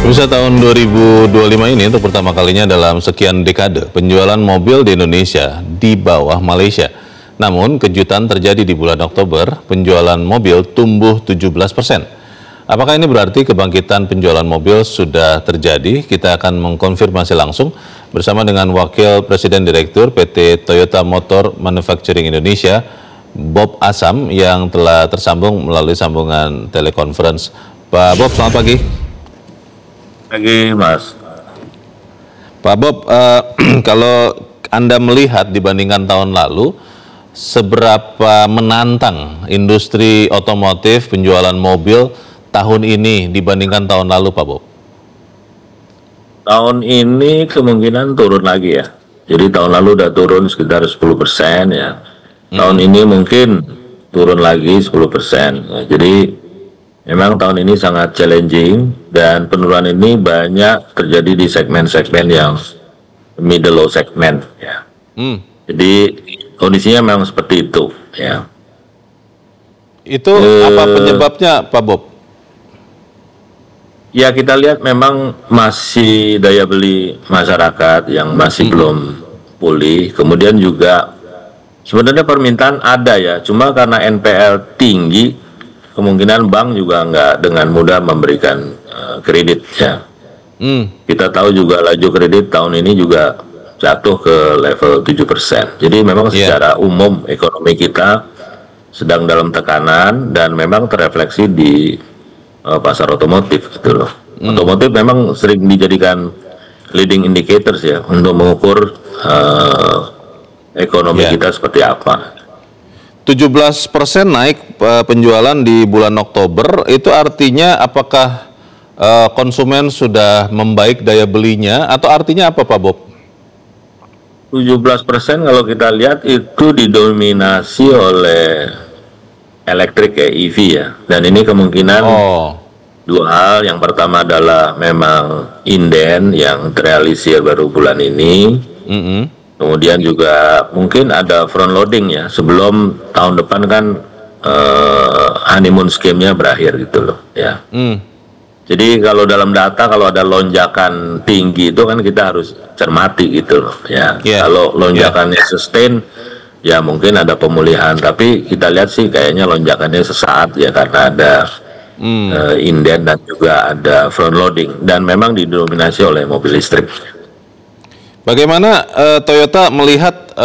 Pemirsa, tahun 2025 ini untuk pertama kalinya dalam sekian dekade penjualan mobil di Indonesia di bawah Malaysia. Namun kejutan terjadi di bulan Oktober, penjualan mobil tumbuh 17%. Apakah ini berarti kebangkitan penjualan mobil sudah terjadi? Kita akan mengkonfirmasi langsung bersama dengan Wakil Presiden Direktur PT Toyota Motor Manufacturing Indonesia, Bob Asam, yang telah tersambung melalui sambungan telekonferensi. Pak Bob, selamat pagi. Pagi, Mas. Pak Bob, kalau Anda melihat dibandingkan tahun lalu, seberapa menantang industri otomotif penjualan mobil tahun ini dibandingkan tahun lalu, Pak Bob? Tahun ini kemungkinan turun lagi ya. Jadi tahun lalu udah turun sekitar 10% ya. Tahun ini mungkin turun lagi 10%. Nah, jadi memang tahun ini sangat challenging dan penurunan ini banyak terjadi di segmen-segmen yang middle low segment ya. Jadi kondisinya memang seperti itu ya. Itu apa penyebabnya, Pak Bob? Ya, kita lihat memang masih daya beli masyarakat yang masih belum pulih. Kemudian juga sebenarnya permintaan ada ya, cuma karena NPL tinggi, kemungkinan bank juga nggak dengan mudah memberikan kredit ya. Kita tahu juga laju kredit tahun ini juga jatuh ke level 7%. Jadi memang secara umum ekonomi kita sedang dalam tekanan dan memang terrefleksi di pasar otomotif gitu loh. Otomotif memang sering dijadikan leading indicators ya untuk mengukur ekonomi kita seperti apa. 17% naik penjualan di bulan Oktober, itu artinya apakah konsumen sudah membaik daya belinya atau artinya apa, Pak Bob? 17% kalau kita lihat itu didominasi oleh elektrik ya, EV ya. Dan ini kemungkinan dua hal. Yang pertama adalah memang inden yang terrealisir baru bulan ini. Kemudian juga mungkin ada front loading ya. Sebelum tahun depan kan honeymoon scheme-nya berakhir gitu loh ya. Jadi kalau dalam data kalau ada lonjakan tinggi itu kan kita harus cermati gitu loh ya. Kalau lonjakannya sustain ya mungkin ada pemulihan, tapi kita lihat sih kayaknya lonjakannya sesaat ya karena ada inden dan juga ada front loading dan memang didominasi oleh mobil listrik. Bagaimana Toyota melihat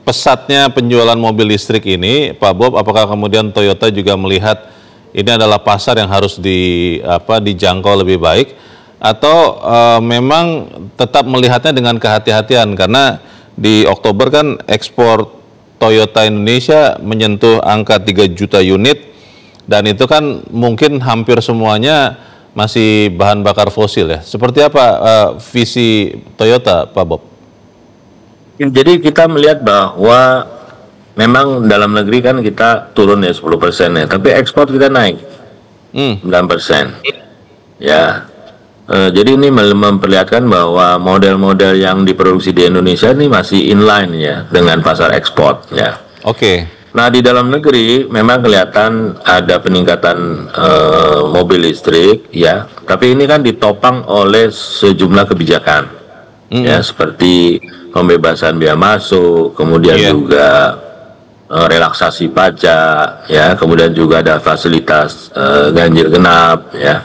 pesatnya penjualan mobil listrik ini, Pak Bob? Apakah kemudian Toyota juga melihat ini adalah pasar yang harus dijangkau lebih baik, atau memang tetap melihatnya dengan kehati-hatian karena di Oktober kan ekspor Toyota Indonesia menyentuh angka 3 juta unit dan itu kan mungkin hampir semuanya masih bahan bakar fosil ya. Seperti apa visi Toyota, Pak Bob? Jadi kita melihat bahwa memang dalam negeri kan kita turun ya 10% ya, tapi ekspor kita naik 9%. Ya, jadi ini memperlihatkan bahwa model-model yang diproduksi di Indonesia ini masih inline ya dengan pasar ekspor ya. Nah di dalam negeri memang kelihatan ada peningkatan mobil listrik ya, tapi ini kan ditopang oleh sejumlah kebijakan ya seperti pembebasan biaya masuk, kemudian juga relaksasi pajak ya, kemudian juga ada fasilitas ganjil genap ya.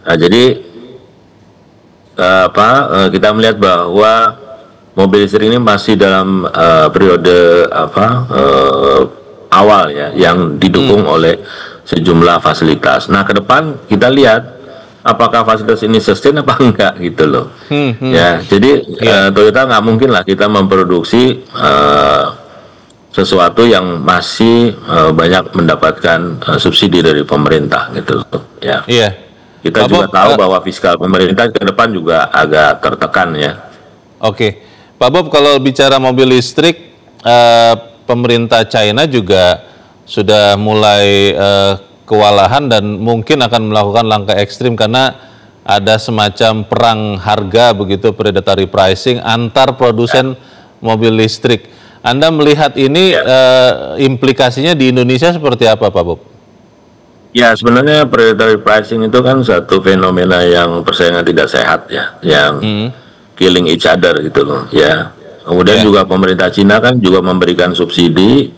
Nah, jadi kita melihat bahwa mobil listrik ini masih dalam periode awal ya yang didukung oleh sejumlah fasilitas. Nah ke depan kita lihat apakah fasilitas ini sustain apa enggak gitu loh. Ya jadi Toyota nggak mungkin lah kita memproduksi sesuatu yang masih banyak mendapatkan subsidi dari pemerintah gitu ya. Kita juga tahu bahwa fiskal pemerintah ke depan juga agak tertekan ya. Pak Bob, kalau bicara mobil listrik, pemerintah China juga sudah mulai kewalahan dan mungkin akan melakukan langkah ekstrim karena ada semacam perang harga begitu, predatory pricing antar produsen mobil listrik. Anda melihat ini implikasinya di Indonesia seperti apa, Pak Bob? Ya, sebenarnya predatory pricing itu kan satu fenomena yang persaingan tidak sehat ya, yang killing each other gitu loh ya. Kemudian juga pemerintah Cina kan juga memberikan subsidi,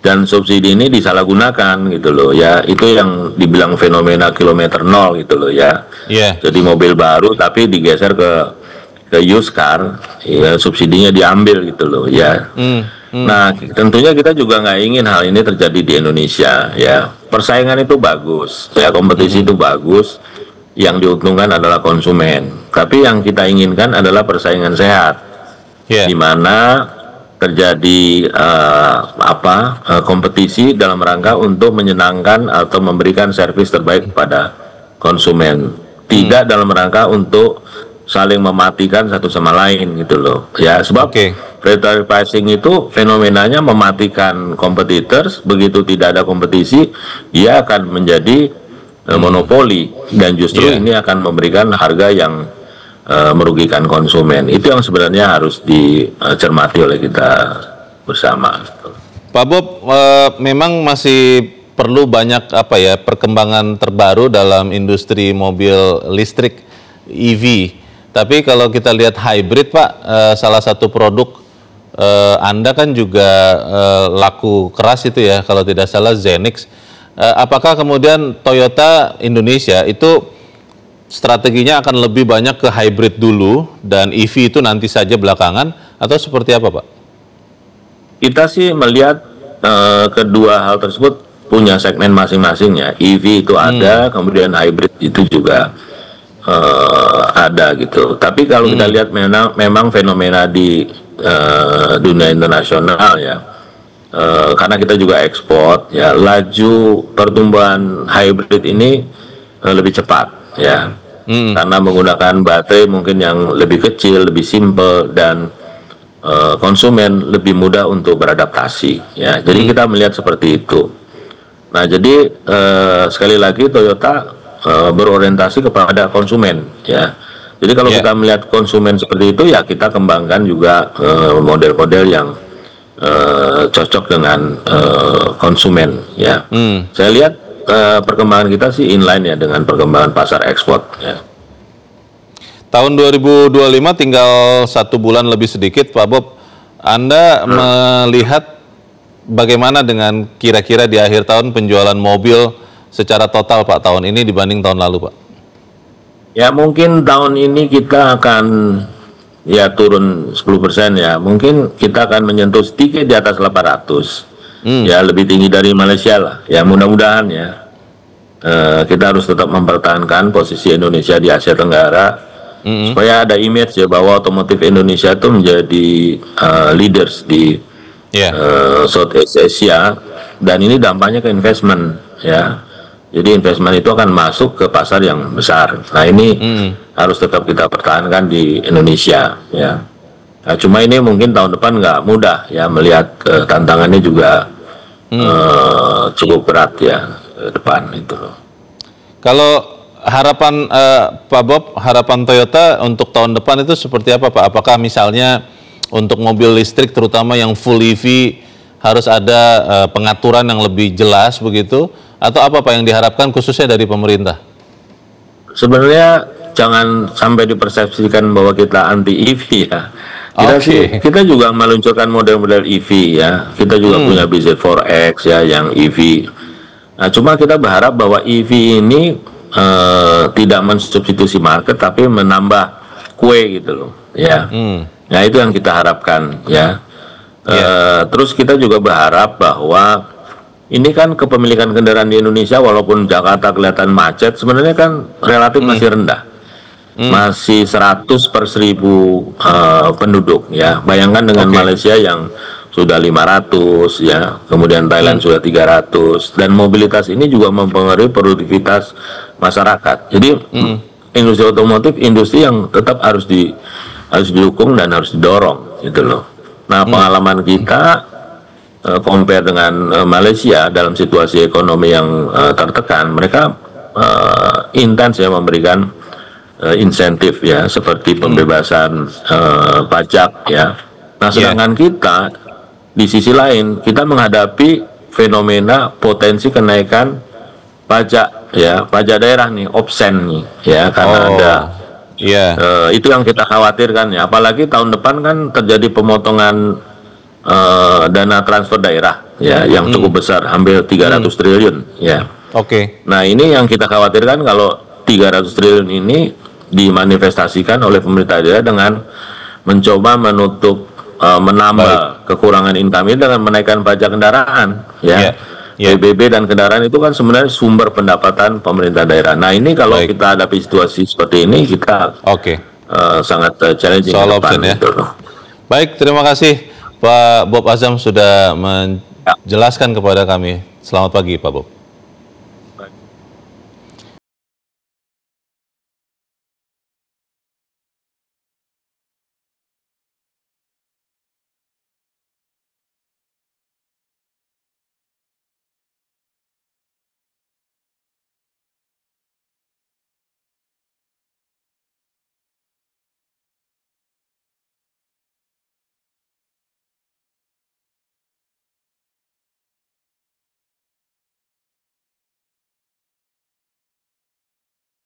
dan subsidi ini disalahgunakan gitu loh ya. Itu yang dibilang fenomena kilometer nol gitu loh ya. Jadi mobil baru tapi digeser ke used car, ya, subsidinya diambil gitu loh ya. Nah, tentunya kita juga nggak ingin hal ini terjadi di Indonesia ya. Persaingan itu bagus, ya, kompetisi itu bagus. Yang diuntungkan adalah konsumen. Tapi yang kita inginkan adalah persaingan sehat, di mana terjadi kompetisi dalam rangka untuk menyenangkan atau memberikan servis terbaik kepada konsumen. Tidak dalam rangka untuk saling mematikan satu sama lain gitu loh ya, sebab predatory pricing itu fenomenanya mematikan competitors. Begitu tidak ada kompetisi, dia akan menjadi monopoli, dan justru ini akan memberikan harga yang merugikan konsumen. Itu yang sebenarnya harus dicermati oleh kita bersama. Pak Bob, memang masih perlu banyak perkembangan terbaru dalam industri mobil listrik EV. Tapi kalau kita lihat hybrid, Pak, salah satu produk Anda kan juga laku keras itu ya, kalau tidak salah Zenix. Apakah kemudian Toyota Indonesia itu strateginya akan lebih banyak ke hybrid dulu dan EV itu nanti saja belakangan, atau seperti apa, Pak? Kita sih melihat kedua hal tersebut punya segmen masing-masingnya. EV itu ada, kemudian hybrid itu juga ada gitu. Tapi kalau kita lihat memang fenomena di dunia internasional ya, karena kita juga ekspor ya, laju pertumbuhan hybrid ini lebih cepat ya, karena menggunakan baterai mungkin yang lebih kecil, lebih simple, dan konsumen lebih mudah untuk beradaptasi ya. Jadi kita melihat seperti itu. Nah, jadi sekali lagi Toyota berorientasi kepada konsumen ya. Jadi kalau kita melihat konsumen seperti itu ya, kita kembangkan juga model-model yang cocok dengan konsumen ya. Saya lihat perkembangan kita sih inline ya dengan perkembangan pasar ekspor ya. Tahun 2025 tinggal 1 bulan lebih sedikit, Pak Bob. Anda melihat bagaimana dengan kira-kira di akhir tahun penjualan mobil secara total, Pak, tahun ini dibanding tahun lalu, Pak? Ya, mungkin tahun ini kita akan ya turun 10% ya. Mungkin kita akan menyentuh sedikit di atas 800. Ya, lebih tinggi dari Malaysia lah. Ya, mudah-mudahan ya. Kita harus tetap mempertahankan posisi Indonesia di Asia Tenggara, supaya ada image ya bahwa otomotif Indonesia itu menjadi leaders di Southeast Asia, dan ini dampaknya ke investment ya. Jadi investment itu akan masuk ke pasar yang besar. Nah, ini harus tetap kita pertahankan di Indonesia ya. Nah, cuma ini mungkin tahun depan nggak mudah ya, melihat tantangannya juga cukup berat ya ke depan itu loh. Kalau harapan Pak Bob, harapan Toyota untuk tahun depan itu seperti apa, Pak? Apakah misalnya untuk mobil listrik terutama yang full EV harus ada pengaturan yang lebih jelas begitu? Atau apa Pak yang diharapkan khususnya dari pemerintah? Sebenarnya jangan sampai dipersepsikan bahwa kita anti EV ya. Kita juga meluncurkan model-model EV ya. Kita juga punya BZ4X ya yang EV. Nah, cuma kita berharap bahwa EV ini tidak mensubstitusi market, tapi menambah kue gitu loh ya. Nah, itu yang kita harapkan ya. Terus kita juga berharap bahwa ini kan kepemilikan kendaraan di Indonesia, walaupun Jakarta kelihatan macet, sebenarnya kan relatif masih rendah. Masih 100 per 1000 penduduk ya. Bayangkan dengan Malaysia yang sudah 500 ya, kemudian Thailand sudah 300, dan mobilitas ini juga mempengaruhi produktivitas masyarakat. Jadi industri otomotif industri yang tetap harus didukung dan harus didorong gitu loh. Nah, pengalaman kita compare dengan Malaysia dalam situasi ekonomi yang tertekan, mereka intens ya memberikan insentif ya, seperti pembebasan pajak ya. Nah, sedangkan kita di sisi lain kita menghadapi fenomena potensi kenaikan pajak ya, pajak daerah nih, obsen nih ya, karena ada itu yang kita khawatirkan ya, apalagi tahun depan kan terjadi pemotongan dana transfer daerah ya yang cukup besar, hampir 300 triliun ya. Nah, ini yang kita khawatirkan kalau 300 triliun ini dimanifestasikan oleh pemerintah daerah dengan mencoba menutup menambah kekurangan income ini dengan menaikkan pajak kendaraan ya. PBB dan kendaraan itu kan sebenarnya sumber pendapatan pemerintah daerah. Nah, ini kalau kita hadapi situasi seperti ini, kita sangat challenging soal option ya. Gitu. Baik, terima kasih Pak Bob Azam sudah menjelaskan kepada kami. Selamat pagi Pak Bob.